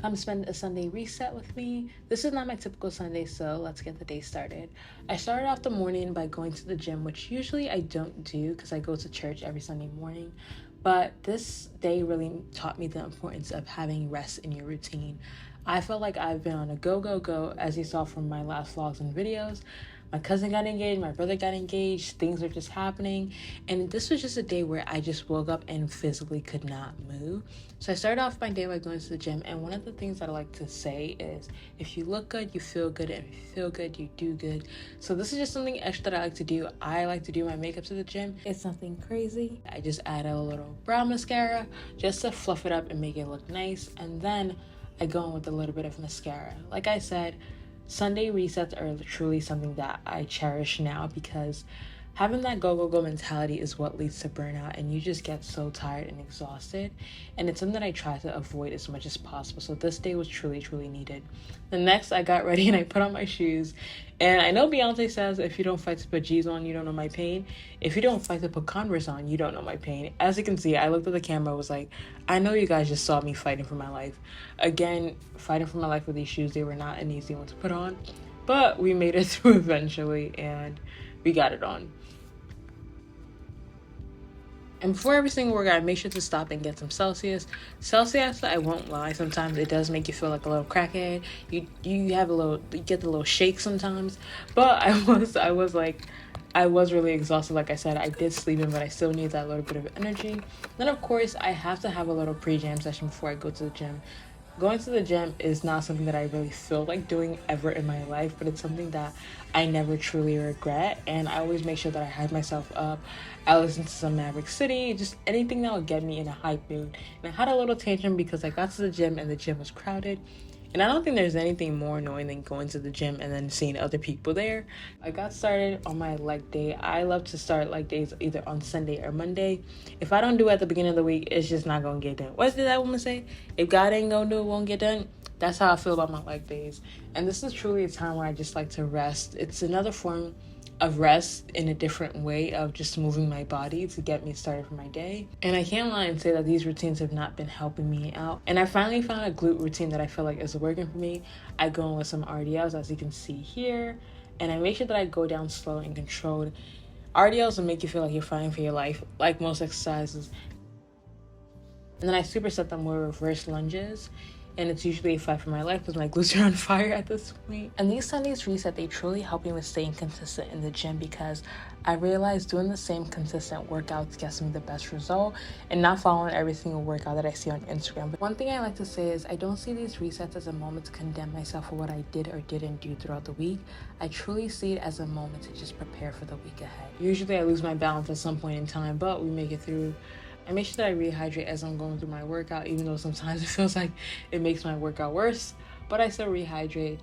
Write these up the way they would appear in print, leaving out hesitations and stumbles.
Come spend a Sunday reset with me. This is not my typical Sunday, so let's get the day started. I started off the morning by going to the gym, which usually I don't do because I go to church every Sunday morning. But this day really taught me the importance of having rest in your routine. I felt like I've been on a go, go, go, as you saw from my last vlogs and videos. My cousin got engaged, my brother got engaged, things are just happening. And this was just a day where I just woke up and physically could not move. So I started off my day by going to the gym. And one of the things that I like to say is, if you look good, you feel good. And if you feel good, you do good. So this is just something extra that I like to do. I like to do my makeup to the gym. It's nothing crazy. I just add a little brown mascara just to fluff it up and make it look nice. And then I go in with a little bit of mascara. Like I said, Sunday resets are truly something that I cherish now because having that go mentality is what leads to burnout, and you just get so tired and exhausted, and it's something that I try to avoid as much as possible. So this day was truly needed. The next, I got ready and I put on my shoes, and I know Beyonce says, if you don't fight to put G's on, you don't know my pain. If you don't fight to put Converse on, you don't know my pain. As you can see, I looked at the camera, was like, I know you guys just saw me fighting for my life. Again, fighting for my life with these shoes. They were not an easy one to put on, but we made it through eventually, and we got it on. And before every single workout, I make sure to stop and get some Celsius. Celsius, I won't lie, sometimes it does make you feel like a little crackhead. You get the little shake sometimes. But I was really exhausted. Like I said, I did sleep in, but I still need that little bit of energy. Then of course, I have to have a little pre-jam session before I go to the gym. Going to the gym is not something that I really feel like doing ever in my life, but it's something that I never truly regret. And I always make sure that I hype myself up. I listen to some Maverick City, just anything that would get me in a hype mood. And I had a little tantrum because I got to the gym and the gym was crowded. And I don't think there's anything more annoying than going to the gym and then seeing other people there. I got started on my leg day. I love to start leg days either on Sunday or Monday. If I don't do it at the beginning of the week, it's just not going to get done. What did that woman say? If God ain't going to do it, won't get done. That's how I feel about my leg days. And this is truly a time where I just like to rest. It's another form of rest in a different way of just moving my body to get me started for my day. And I can't lie and say that these routines have not been helping me out. And I finally found a glute routine that I feel like is working for me. I go in with some RDLs, as you can see here, and I make sure that I go down slow and controlled. RDLs will make you feel like you're fighting for your life, like most exercises. And then I superset them with reverse lunges. And it's usually a fight for my life because my glutes are on fire at this point. And these Sundays reset, they truly help me with staying consistent in the gym because I realized doing the same consistent workouts gets me the best result and not following every single workout that I see on Instagram. But one thing I like to say is I don't see these resets as a moment to condemn myself for what I did or didn't do throughout the week. I truly see it as a moment to just prepare for the week ahead. Usually I lose my balance at some point in time, but we make it through. I make sure that I rehydrate as I'm going through my workout, even though sometimes it feels like it makes my workout worse, but I still rehydrate.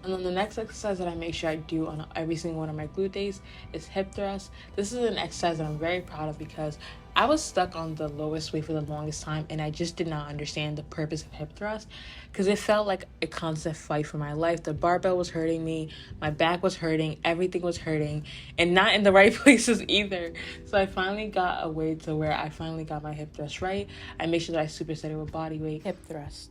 And then the next exercise that I make sure I do on every single one of my glute days is hip thrust. This is an exercise that I'm very proud of because I was stuck on the lowest weight for the longest time and I just did not understand the purpose of hip thrust because it felt like a constant fight for my life. The barbell was hurting me, my back was hurting, everything was hurting, and not in the right places either. So I finally got a way to where I finally got my hip thrust right. I make sure that I superset it with body weight hip thrust.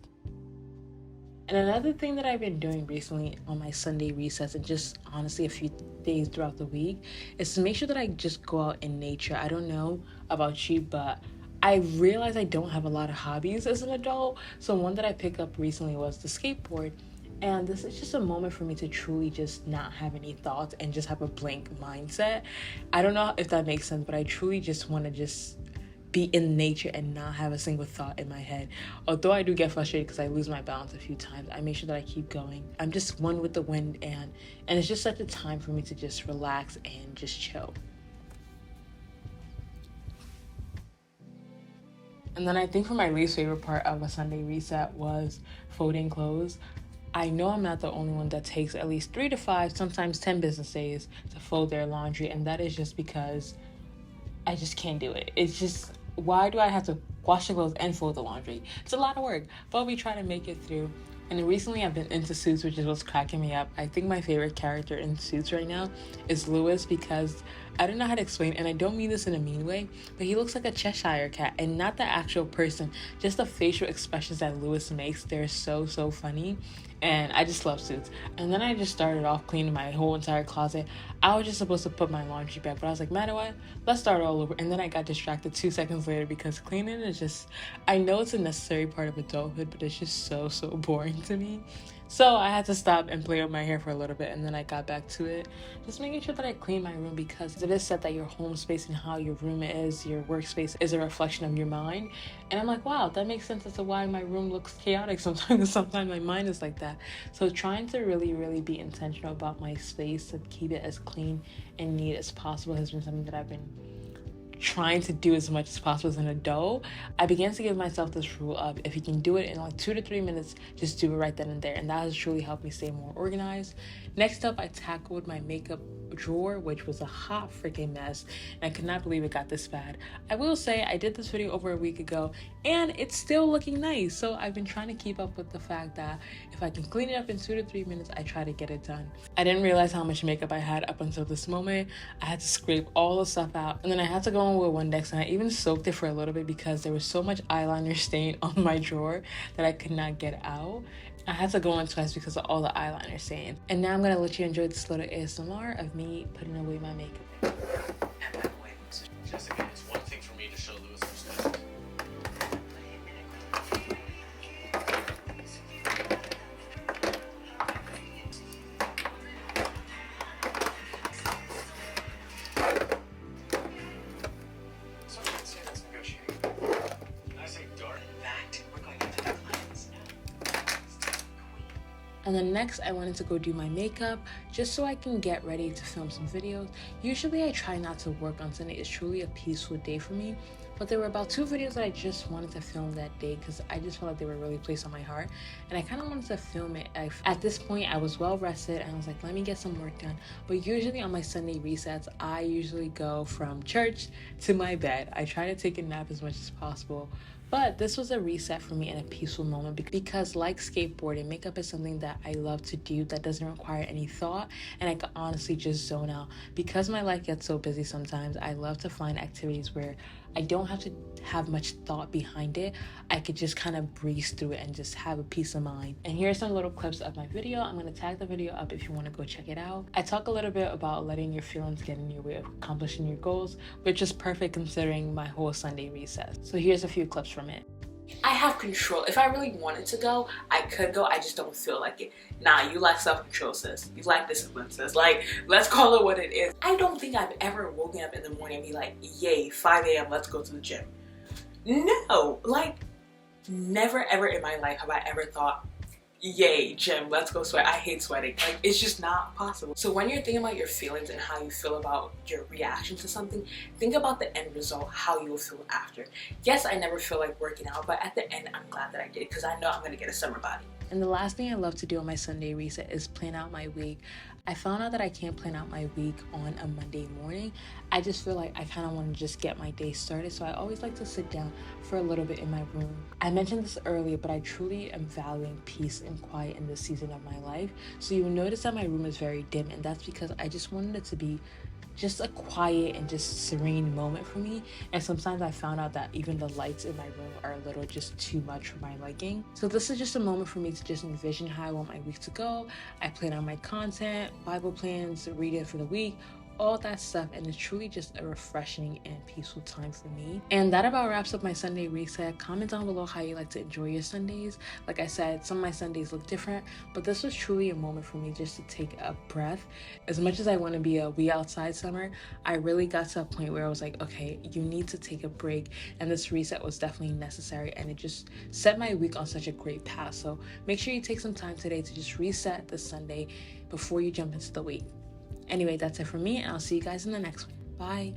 And another thing that I've been doing recently on my Sunday resets and just honestly a few days throughout the week is to make sure that I just go out in nature. I don't know about you, but I realize I don't have a lot of hobbies as an adult. So one that I picked up recently was the skateboard. And this is just a moment for me to truly just not have any thoughts and just have a blank mindset. I don't know if that makes sense, but I truly just want to just be in nature and not have a single thought in my head. Although I do get frustrated because I lose my balance a few times, I make sure that I keep going. I'm just one with the wind, and it's just such a time for me to just relax and just chill. And then I think for my least favorite part of a Sunday reset was folding clothes. I know I'm not the only one that takes at least 3 to 5, sometimes 10 business days to fold their laundry, and that is just because I just can't do it. It's just, why do I have to wash the clothes and fold the laundry? It's a lot of work, but we try to make it through. And recently I've been into Suits, which is what's cracking me up. I think my favorite character in Suits right now is Lewis, because I don't know how to explain, and I don't mean this in a mean way, but he looks like a Cheshire cat, and not the actual person, just the facial expressions that Lewis makes. They're so funny, and I just love Suits. And then I just started off cleaning my whole entire closet. I was just supposed to put my laundry back, but I was like, man, what? Let's start all over. And then I got distracted 2 seconds later, because cleaning is just, I know it's a necessary part of adulthood, but it's just so boring to me. So I had to stop and play with my hair for a little bit, and then I got back to it. Just making sure that I clean my room, because it is said that your home space and how your room is, your workspace, is a reflection of your mind. And I'm like, wow, that makes sense as to why my room looks chaotic sometimes. Sometimes my mind is like that. So trying to really be intentional about my space to keep it as clean and neat as possible has been something that I've been trying to do as much as possible as an adult. I began to give myself this rule of, if you can do it in like 2 to 3 minutes, just do it right then and there. And that has truly helped me stay more organized. Next up, I tackled my makeup drawer, which was a hot freaking mess, and I could not believe it got this bad. I will say I did this video over a week ago, and it's still looking nice. So I've been trying to keep up with the fact that if I can clean it up in 2 to 3 minutes, I try to get it done. I didn't realize how much makeup I had up until this moment. I had to scrape all the stuff out, and then I had to go in with Windex, and I even soaked it for a little bit because there was so much eyeliner stain on my drawer that I could not get out. I had to go in twice because of all the eyeliner stain. And now I'm gonna let you enjoy this little ASMR of me putting away my makeup. Jessica, it's one thing for me to show Lewis respect. So I can say that's negotiating. Can I say darn that? We're going into the plans. And then next, I wanted to go do my makeup just so I can get ready to film some videos. Usually I try not to work on Sunday. It's truly a peaceful day for me. But there were about 2 videos that I just wanted to film that day because I just felt like they were really placed on my heart. And I kind of wanted to film it. At this point, I was well rested and I was like, let me get some work done. But usually on my Sunday resets, I usually go from church to my bed. I try to take a nap as much as possible. But this was a reset for me in a peaceful moment because, like skateboarding, makeup is something that I love to do that doesn't require any thought, and I can honestly just zone out. Because my life gets so busy sometimes, I love to find activities where I don't have to have much thought behind it. I could just kind of breeze through it and just have a peace of mind. And here are some little clips of my video. I'm going to tag the video up if you want to go check it out. I talk a little bit about letting your feelings get in your way of accomplishing your goals, which is perfect considering my whole Sunday recess. So here's a few clips from it. I have control. If I really wanted to go, I could go. I just don't feel like it. Nah, you lack self-control, sis. You lack discipline, sis. Like, let's call it what it is. I don't think I've ever woken up in the morning and be like, yay, 5 a.m., let's go to the gym. No, like, never ever in my life have I ever thought, yay, gym, let's go sweat. I hate sweating. Like, it's just not possible. So when you're thinking about your feelings and how you feel about your reaction to something, think about the end result, how you will feel after. Yes, I never feel like working out, but at the end, I'm glad that I did because I know I'm gonna get a summer body. And the last thing I love to do on my Sunday reset is plan out my week. I found out that I can't plan out my week on a Monday morning. I just feel like I kind of want to just get my day started. So I always like to sit down for a little bit in my room. I mentioned this earlier, but I truly am valuing peace and quiet in this season of my life. So you will notice that my room is very dim, and that's because I just wanted it to be just a quiet and just serene moment for me. And sometimes I found out that even the lights in my room are a little just too much for my liking. So this is just a moment for me to just envision how I want my week to go. I plan out my content, Bible plans, read it for the week, all that stuff, and it's truly just a refreshing and peaceful time for me. And that about wraps up my Sunday reset. Comment down below how you like to enjoy your Sundays. Like I said, some of my Sundays look different, but this was truly a moment for me just to take a breath. As much as I want to be a we outside summer, I really got to a point where I was like, okay, you need to take a break, and this reset was definitely necessary, and it just set my week on such a great path. So make sure you take some time today to just reset this Sunday before you jump into the week. Anyway, that's it for me, and I'll see you guys in the next one. Bye.